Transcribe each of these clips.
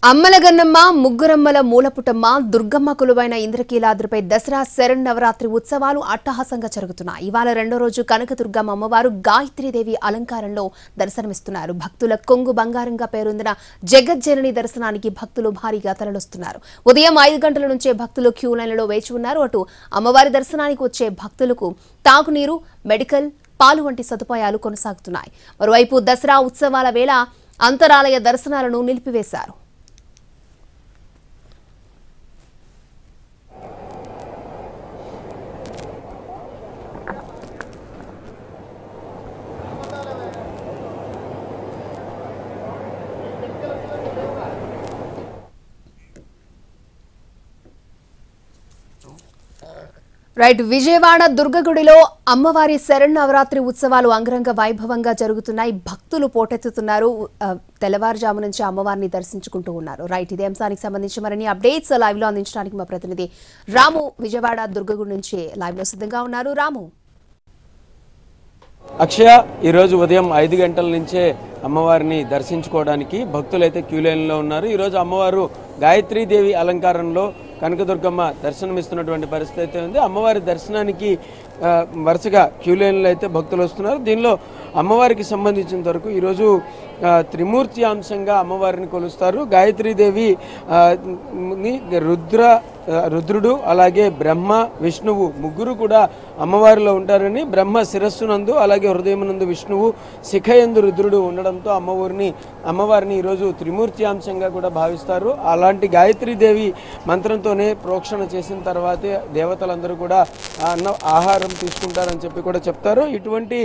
అమ్మలగన్నమ్మ ముగ్గురమ్మల మూలపుటమ్మ దుర్గమ్మ కొలువైన ఇంద్రకీలాద్రిపై దసరా శరన్నవరాత్రి ఉత్సవాలు అట్టహాసంగా జరుగుతున్నాయి. ఇవాళ రెండో రోజు కనకదుర్గమ్మ అమ్మవారు గాయత్రీదేవి అలంకారంలో దర్శనమిస్తున్నారు. భక్తుల కొంగు బంగారంగా పేరొందిన జగజ్జనని దర్శనానికి భక్తులు భారీగా తరలిస్తున్నారు. ఉదయం 5 గంటల నుంచే భక్తులు క్యూ లైన్లలో వేచి ఉన్నారు. అటు అమ్మవారి దర్శనానికి వచ్చే భక్తులకు తాగునీరు, మెడికల్, పాలు వంటి సదుపాయాలు కొనసాగుతున్నాయి. మరోవైపు దసరా ఉత్సవాల వేళ అంతరాలయ దర్శనాలను నిలిపివేశారు. రైట్, విజయవాడ దుర్గగుడిలో అమ్మవారి శరన్నవరాత్రి ఉత్సవాలు అంగరంగ వైభవంగా జరుగుతున్నాయి. భక్తులు పోటెత్తుతున్నారు. తెల్లవారుజాము నుంచి అమ్మవారిని దర్శించుకుంటూ ఉన్నారు. రైట్, ఇదే అంశానికి సంబంధించి మరిన్ని అప్డేట్స్ లైవ్ లో అందించడానికి మా ప్రతినిధి రాము విజయవాడ దుర్గగుడి నుంచి లైవ్ లో సిద్ధంగా ఉన్నారు. రాము. అక్షయ, ఈరోజు ఉదయం 5 గంటల నుంచే అమ్మవారిని దర్శించుకోవడానికి భక్తులైతే క్యూ లైన్లో ఉన్నారు. ఈరోజు అమ్మవారు గాయత్రీదేవి అలంకారంలో కనకదుర్గమ్మ దర్శనమిస్తున్నటువంటి పరిస్థితి అయితే ఉంది. అమ్మవారి దర్శనానికి వరుసగా క్యూ లైన్లో అయితే భక్తులు వస్తున్నారు. దీనిలో అమ్మవారికి సంబంధించినంత వరకు ఈరోజు త్రిమూర్తి అంశంగా అమ్మవారిని కొలుస్తారు. గాయత్రీదేవి రుద్రుడు అలాగే బ్రహ్మ, విష్ణువు ముగ్గురు కూడా అమ్మవారిలో ఉంటారని, బ్రహ్మ శిరస్సునందు అలాగే హృదయమునందు విష్ణువు, శిఖయందు రుద్రుడు ఉండడంతో అమ్మవారిని ఈరోజు త్రిమూర్తి అంశంగా కూడా భావిస్తారు. అలాంటి గాయత్రీదేవి మంత్రంతోనే ప్రోక్షణ చేసిన తర్వాతే దేవతలందరూ కూడా ఆహారం తీసుకుంటారని చెప్పి కూడా చెప్తారు. ఇటువంటి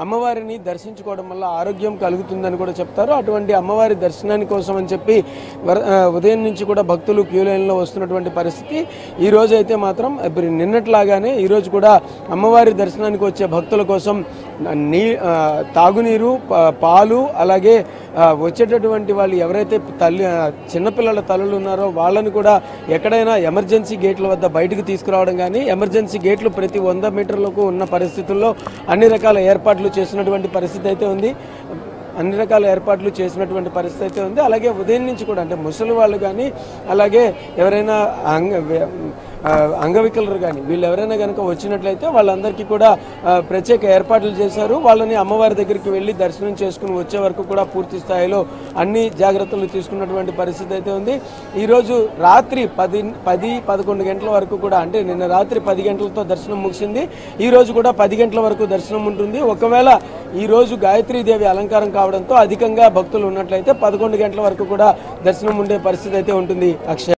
అమ్మవారిని దర్శించుకోవడం వల్ల ఆరోగ్యం కలుగుతుందని కూడా చెప్తారు. అటువంటి అమ్మవారి దర్శనాని కోసం అని చెప్పి ఉదయం నుంచి కూడా భక్తులు క్యూ లైన్లో వస్తున్నటువంటి పరిస్థితి. ఈ రోజు అయితే మాత్రం నిన్నట్లాగానే ఈరోజు కూడా అమ్మవారి దర్శనానికి వచ్చే భక్తుల కోసం తాగునీరు, పాలు, అలాగే వచ్చేటటువంటి వాళ్ళు ఎవరైతే చిన్నపిల్లల తల్లులు ఉన్నారో వాళ్ళని కూడా ఎక్కడైనా ఎమర్జెన్సీ గేట్ల వద్ద బయటకు తీసుకురావడం కానీ, ఎమర్జెన్సీ గేట్లు ప్రతి 100 మీటర్లకు ఉన్న పరిస్థితుల్లో అన్ని రకాల ఏర్పాట్లు చేసినటువంటి పరిస్థితి అయితే ఉంది. అలాగే ఉదయం నుంచి కూడా అంటే ముసలి వాళ్ళు కానీ, అలాగే ఎవరైనా అంగవికలురు కానీ వీళ్ళు ఎవరైనా కనుక వచ్చినట్లయితే వాళ్ళందరికీ కూడా ప్రత్యేక ఏర్పాట్లు చేశారు. వాళ్ళని అమ్మవారి దగ్గరికి వెళ్ళి దర్శనం చేసుకుని వచ్చే వరకు కూడా పూర్తి స్థాయిలో అన్ని జాగ్రత్తలు తీసుకున్నటువంటి పరిస్థితి అయితే ఉంది. ఈరోజు రాత్రి 10-11 గంటల వరకు కూడా, అంటే నిన్న రాత్రి 10 గంటలతో దర్శనం ముగిసింది. ఈరోజు కూడా 10 గంటల వరకు దర్శనం ఉంటుంది. ఒకవేళ ఈరోజు గాయత్రీదేవి అలంకారం కావడంతో అధికంగా భక్తులు ఉన్నట్లయితే 11 గంటల వరకు కూడా దర్శనం ఉండే పరిస్థితి అయితే ఉంటుంది. అక్షయ్.